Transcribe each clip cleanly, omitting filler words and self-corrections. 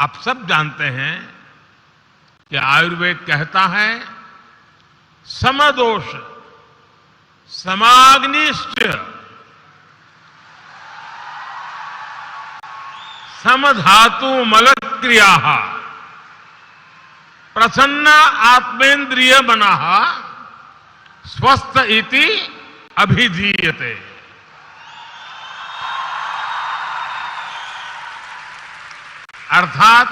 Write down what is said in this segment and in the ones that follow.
आप सब जानते हैं कि आयुर्वेद कहता है समदोष समाग्निश्च समधातु मलक्रिया प्रसन्न आत्मेन्द्रिय मनाः स्वस्थ इति अभिधीयते। अर्थात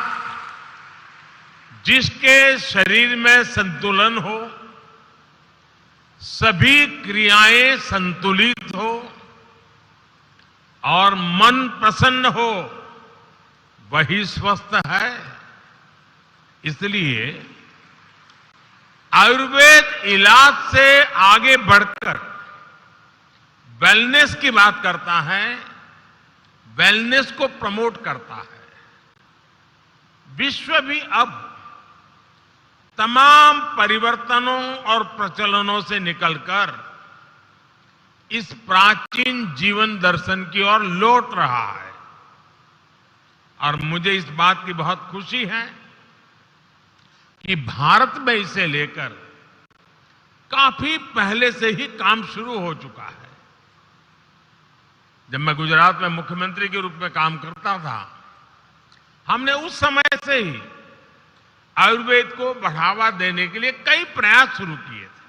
जिसके शरीर में संतुलन हो, सभी क्रियाएं संतुलित हो और मन प्रसन्न हो, वही स्वस्थ है। इसलिए आयुर्वेद इलाज से आगे बढ़कर वेलनेस की बात करता है, वेलनेस को प्रमोट करता है। विश्व भी अब तमाम परिवर्तनों और प्रचलनों से निकलकर इस प्राचीन जीवन दर्शन की ओर लौट रहा है। और मुझे इस बात की बहुत खुशी है कि भारत में इसे लेकर काफी पहले से ही काम शुरू हो चुका है। जब मैं गुजरात में मुख्यमंत्री के रूप में काम करता था, हमने उस समय से ही आयुर्वेद को बढ़ावा देने के लिए कई प्रयास शुरू किए थे।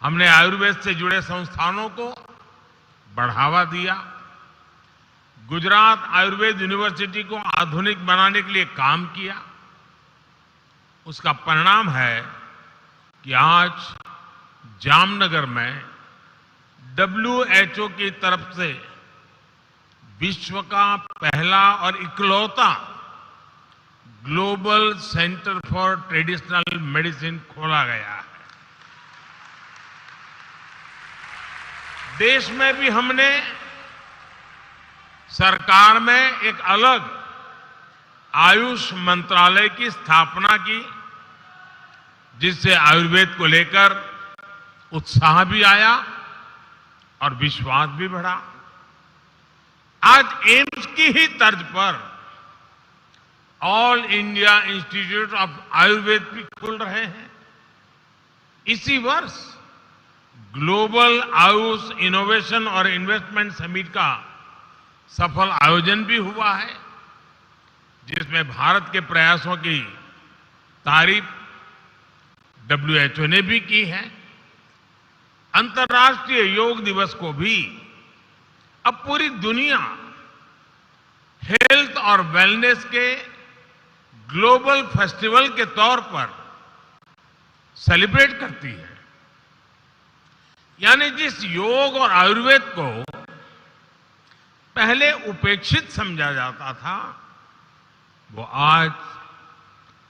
हमने आयुर्वेद से जुड़े संस्थानों को बढ़ावा दिया, गुजरात आयुर्वेद यूनिवर्सिटी को आधुनिक बनाने के लिए काम किया। उसका परिणाम है कि आज जामनगर में WHO की तरफ से विश्व का पहला और इकलौता global centre for traditional medicine खोला गया है। देश में भी हमने सरकार में एक अलग आयुष मंत्रालय की स्थापना की, जिससे आयुर्वेद को लेकर उत्साह भी आया और विश्वास भी बढ़ा। आज एम्स की ही तर्ज पर all India institute of Ayurveda भी खुल रहे हैं। इसी वर्ष ग्लोबल आयुष इनोवेशन और इन्वेस्टमेंट समिट का सफल आयोजन भी हुआ है, जिसमें भारत के प्रयासों की तारीफ WHO ने भी की है। अंतर्राष्ट्रीय योग दिवस को भी अब पूरी दुनिया हेल्थ और वेलनेस के ग्लोबल फेस्टिवल के तौर पर सेलिब्रेट करती है। यानी जिस योग और आयुर्वेद को पहले उपेक्षित समझा जाता था, वो आज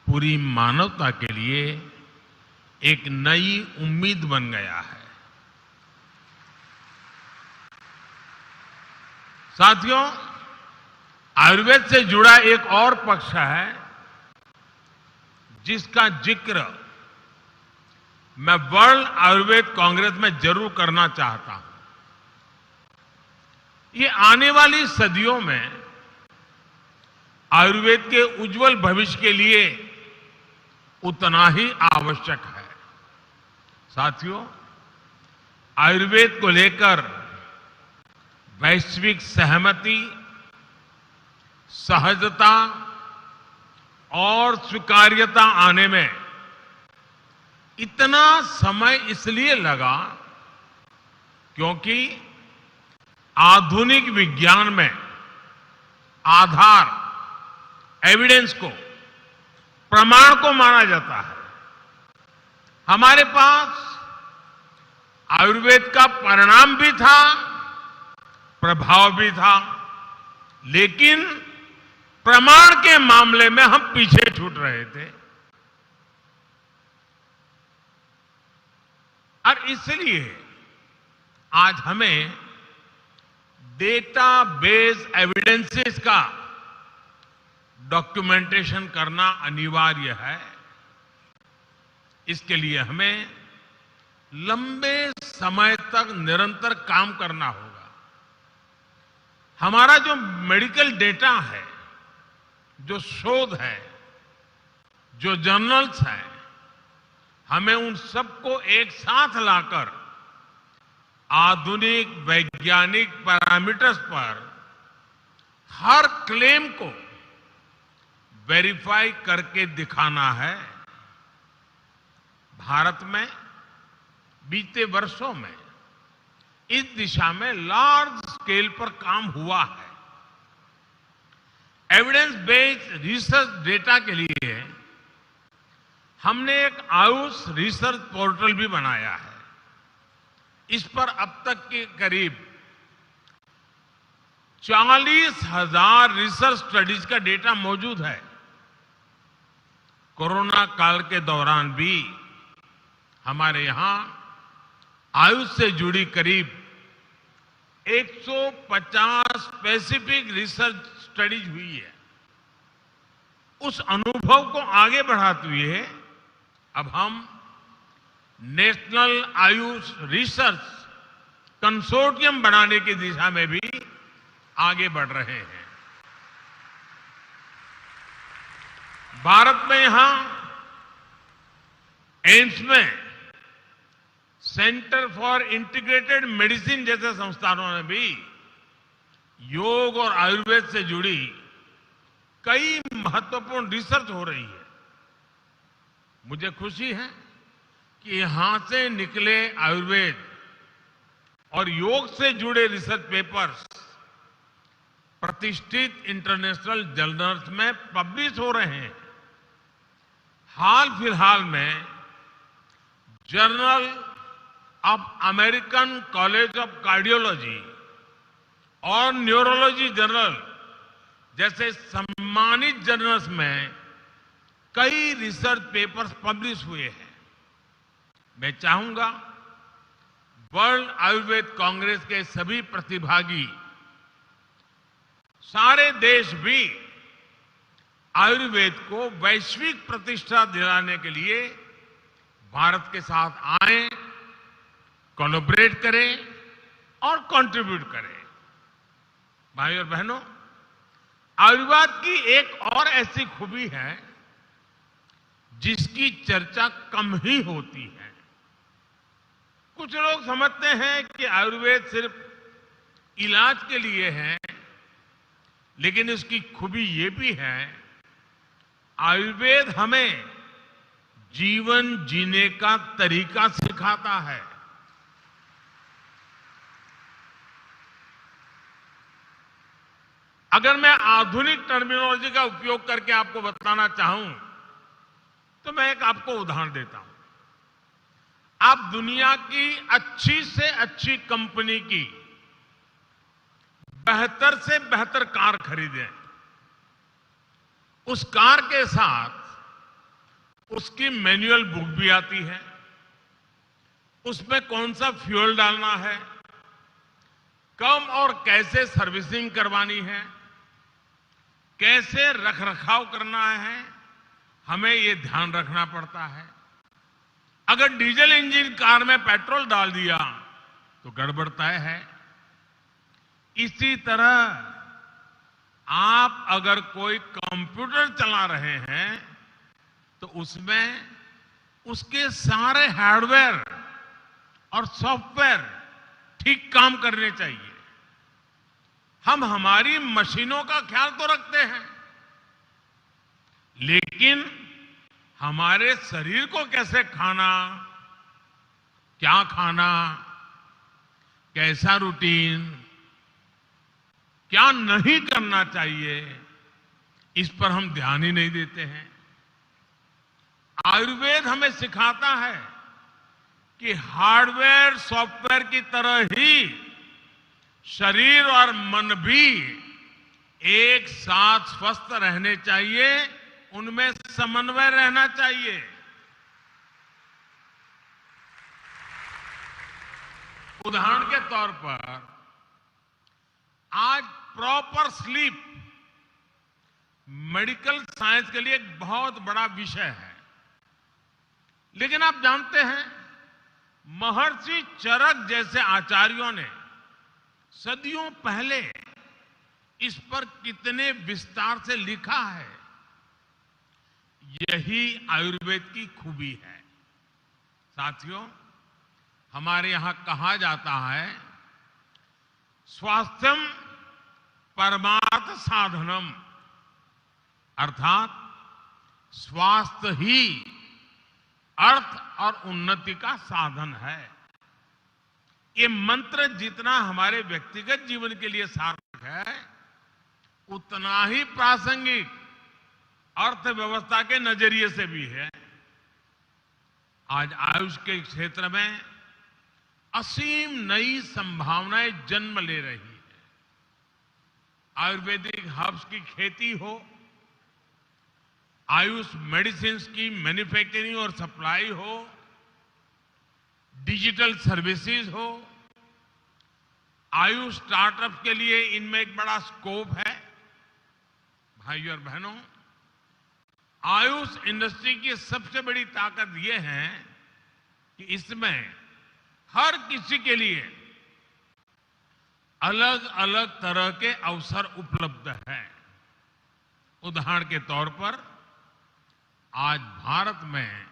पूरी मानवता के लिए एक नई उम्मीद बन गया है। साथियों, आयुर्वेद से जुड़ा एक और पक्ष है जिसका जिक्र मैं वर्ल्ड आयुर्वेद कांग्रेस में जरूर करना चाहता हूं। ये आने वाली सदियों में आयुर्वेद के उज्जवल भविष्य के लिए उतना ही आवश्यक है। साथियों, आयुर्वेद को लेकर वैश्विक सहमति, सहजता और स्वीकार्यता आने में इतना समय इसलिए लगा क्योंकि आधुनिक विज्ञान में आधार, एविडेंस को, प्रमाण को माना जाता है। हमारे पास आयुर्वेद का परिणाम भी था, प्रभाव भी था, लेकिन प्रमाण के मामले में हम पीछे छूट रहे थे। और इसलिए आज हमें डेटा बेस एविडेंसेस का डॉक्यूमेंटेशन करना अनिवार्य है। इसके लिए हमें लंबे समय तक निरंतर काम करना होगा। हमारा जो मेडिकल डेटा है, जो शोध है, जो जर्नल्स हैं, हमें उन सबको एक साथ लाकर आधुनिक वैज्ञानिक पैरामीटर्स पर हर क्लेम को वेरीफाई करके दिखाना है। भारत में बीते वर्षों में इस दिशा में लार्ज स्केल पर काम हुआ है। एविडेंस बेस्ड रिसर्च डेटा के लिए हमने एक आयुष रिसर्च पोर्टल भी बनाया है। इस पर अब तक के करीब 40,000 रिसर्च स्टडीज का डेटा मौजूद है। कोरोना काल के दौरान भी हमारे यहां आयुष से जुड़ी करीब 150 स्पेसिफिक रिसर्च स्टडीज हुई है। उस अनुभव को आगे बढ़ाते हुए अब हम नेशनल आयुष रिसर्च कंसोर्टियम बनाने की दिशा में भी आगे बढ़ रहे हैं। भारत में यहां एम्स में सेंटर फॉर इंटीग्रेटेड मेडिसिन जैसे संस्थानों ने भी योग और आयुर्वेद से जुड़ी कई महत्वपूर्ण रिसर्च हो रही है। मुझे खुशी है कि यहां से निकले आयुर्वेद और योग से जुड़े रिसर्च पेपर्स प्रतिष्ठित इंटरनेशनल जर्नल्स में पब्लिश हो रहे हैं। हाल फिलहाल में journal of American college of cardiology और न्यूरोलॉजी जर्नल जैसे सम्मानित जर्नल्स में कई रिसर्च पेपर्स पब्लिश हुए हैं। मैं चाहूंगा वर्ल्ड आयुर्वेद कांग्रेस के सभी प्रतिभागी, सारे देश भी आयुर्वेद को वैश्विक प्रतिष्ठा दिलाने के लिए भारत के साथ आए, कोलैबोरेट करें और कंट्रीब्यूट करें। भाइयों और बहनों, आयुर्वेद की एक और ऐसी खूबी है जिसकी चर्चा कम ही होती है। कुछ लोग समझते हैं कि आयुर्वेद सिर्फ इलाज के लिए है, लेकिन इसकी खूबी ये भी है, आयुर्वेद हमें जीवन जीने का तरीका सिखाता है। अगर मैं आधुनिक टर्मिनोलॉजी का उपयोग करके आपको बताना चाहूं तो मैं एक आपको उदाहरण देता हूं। आप दुनिया की अच्छी से अच्छी कंपनी की बेहतर से बेहतर कार खरीदें, उस कार के साथ उसकी मैनुअल बुक भी आती है, उसमें कौन सा फ्यूल डालना है, कब और कैसे सर्विसिंग करवानी है, कैसे रखरखाव करना है, हमें ये ध्यान रखना पड़ता है। अगर डीजल इंजन कार में पेट्रोल डाल दिया तो गड़बड़ तय है। इसी तरह आप अगर कोई कंप्यूटर चला रहे हैं तो उसमें उसके सारे हार्डवेयर और सॉफ्टवेयर ठीक काम करने चाहिए। हम हमारी मशीनों का ख्याल तो रखते हैं, लेकिन हमारे शरीर को कैसे खाना, क्या खाना, कैसा रूटीन, क्या नहीं करना चाहिए, इस पर हम ध्यान ही नहीं देते हैं। आयुर्वेद हमें सिखाता है कि हार्डवेयर सॉफ्टवेयर की तरह ही शरीर और मन भी एक साथ स्वस्थ रहने चाहिए, उनमें समन्वय रहना चाहिए। उदाहरण के तौर पर आज प्रॉपर स्लीप मेडिकल साइंस के लिए एक बहुत बड़ा विषय है, लेकिन आप जानते हैं महर्षि चरक जैसे आचार्यों ने सदियों पहले इस पर कितने विस्तार से लिखा है, यही आयुर्वेद की खूबी है। साथियों, हमारे यहां कहा जाता है, स्वास्थ्यम परमार्थ साधनम, अर्थात स्वास्थ्य ही अर्थ और उन्नति का साधन है। ये मंत्र जितना हमारे व्यक्तिगत जीवन के लिए सार्थक है, उतना ही प्रासंगिक अर्थव्यवस्था के नजरिए से भी है। आज आयुष के क्षेत्र में असीम नई संभावनाएं जन्म ले रही है। आयुर्वेदिक हर्ब्स की खेती हो, आयुष मेडिसिन की मैन्युफैक्चरिंग और सप्लाई हो, डिजिटल सर्विसेज हो, आयुष स्टार्टअप के लिए इनमें एक बड़ा स्कोप है। भाइयों और बहनों, आयुष इंडस्ट्री की सबसे बड़ी ताकत यह है कि इसमें हर किसी के लिए अलग अलग तरह के अवसर उपलब्ध हैं। उदाहरण के तौर पर आज भारत में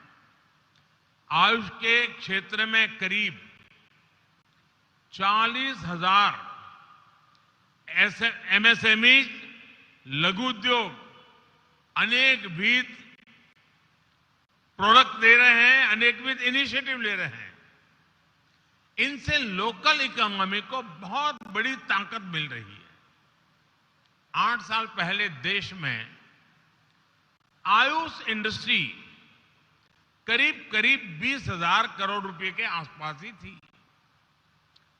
आयुष के क्षेत्र में करीब 40,000 ऐसे एमएसएमई, लघु उद्योग अनेकविध प्रोडक्ट दे रहे हैं, अनेकविध इनिशिएटिव ले रहे हैं। इनसे लोकल इकोनॉमी को बहुत बड़ी ताकत मिल रही है। 8 साल पहले देश में आयुष इंडस्ट्री करीब करीब 20,000 करोड़ रुपए के आसपास ही थी।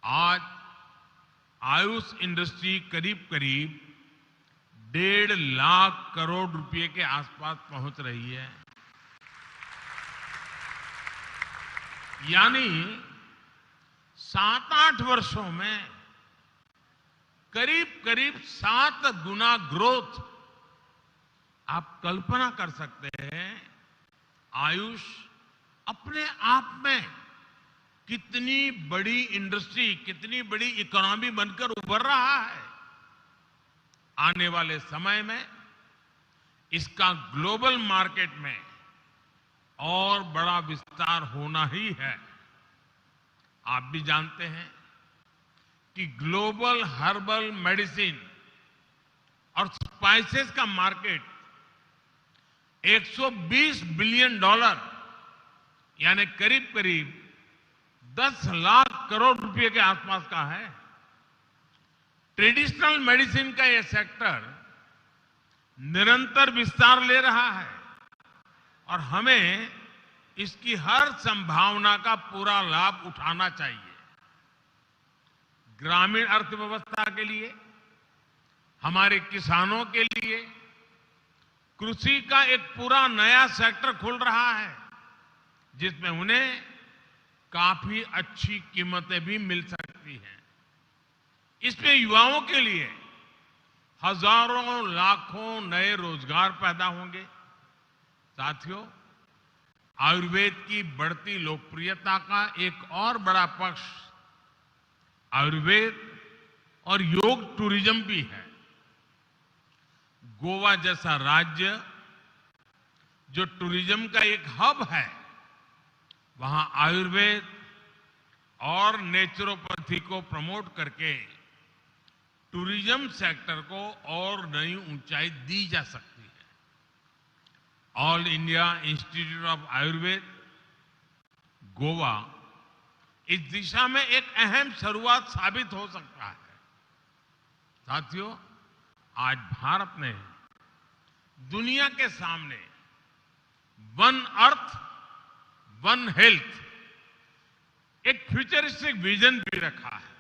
आज आयुष इंडस्ट्री करीब करीब 1.5 लाख करोड़ रुपए के आसपास पहुंच रही है। यानी 7-8 वर्षों में करीब करीब 7 गुना ग्रोथ। आप कल्पना कर सकते हैं आयुष अपने आप में कितनी बड़ी इंडस्ट्री, कितनी बड़ी इकोनॉमी बनकर उभर रहा है। आने वाले समय में इसका ग्लोबल मार्केट में और बड़ा विस्तार होना ही है। आप भी जानते हैं कि ग्लोबल हर्बल मेडिसिन और स्पाइसेस का मार्केट $120 बिलियन यानी करीब करीब 10 लाख करोड़ रुपए के आसपास का है। ट्रेडिशनल मेडिसिन का यह सेक्टर निरंतर विस्तार ले रहा है और हमें इसकी हर संभावना का पूरा लाभ उठाना चाहिए। ग्रामीण अर्थव्यवस्था के लिए, हमारे किसानों के लिए कृषि का एक पूरा नया सेक्टर खुल रहा है, जिसमें उन्हें काफी अच्छी कीमतें भी मिल सकती हैं। इसमें युवाओं के लिए हजारों लाखों नए रोजगार पैदा होंगे। साथियों, आयुर्वेद की बढ़ती लोकप्रियता का एक और बड़ा पक्ष आयुर्वेद और योग टूरिज्म भी है। गोवा जैसा राज्य जो टूरिज्म का एक हब है, वहां आयुर्वेद और नेचुरोपैथी को प्रमोट करके टूरिज्म सेक्टर को और नई ऊंचाई दी जा सकती है। All India institute of Ayurveda Goa इस दिशा में एक अहम शुरुआत साबित हो सकता है। साथियों, आज भारत ने दुनिया के सामने वन अर्थ वन हेल्थ एक फ्यूचरिस्टिक विजन भी रखा है।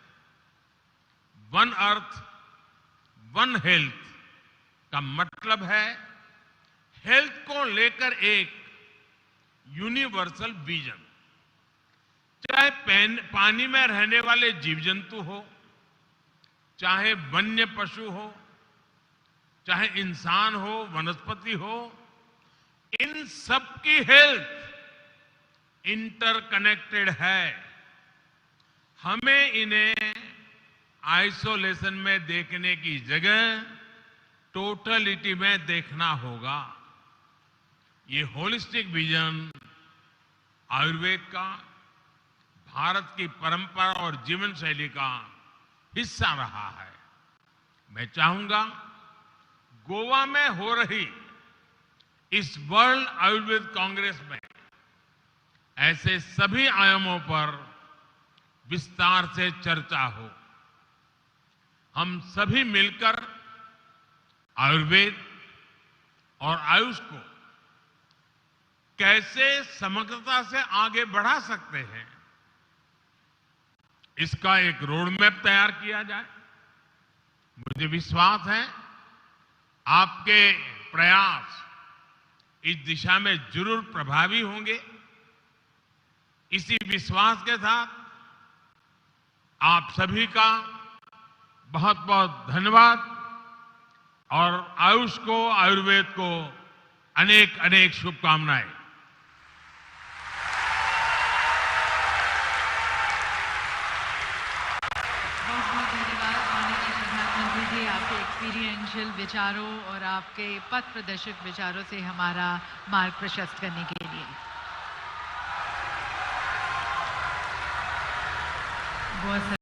वन अर्थ वन हेल्थ का मतलब है हेल्थ को लेकर एक यूनिवर्सल विजन। चाहे पानी में रहने वाले जीव जंतु हो, चाहे वन्य पशु हो, चाहे इंसान हो, वनस्पति हो, इन सबकी इंटरकनेक्टेड है। हमें इन्हें आइसोलेशन में देखने की जगह टोटलिटी में देखना होगा। ये होलिस्टिक विजन आयुर्वेद का, भारत की परंपरा और जीवन शैली का हिस्सा रहा है। मैं चाहूंगा गोवा में हो रही इस वर्ल्ड आयुर्वेद कांग्रेस में ऐसे सभी आयामों पर विस्तार से चर्चा हो। हम सभी मिलकर आयुर्वेद और आयुष को कैसे समग्रता से आगे बढ़ा सकते हैं, इसका एक रोड मैप तैयार किया जाए। मुझे विश्वास है आपके प्रयास इस दिशा में जरूर प्रभावी होंगे। इसी विश्वास के साथ आप सभी का बहुत बहुत धन्यवाद और आयुष को, आयुर्वेद को अनेक अनेक शुभकामनाएं। बहुत धन्यवाद माननीय प्रधानमंत्री जी, आपके एक्सपीरियंशियल विचारों और आपके पथ प्रदर्शक विचारों से हमारा मार्ग प्रशस्त करने के लिए। बहुत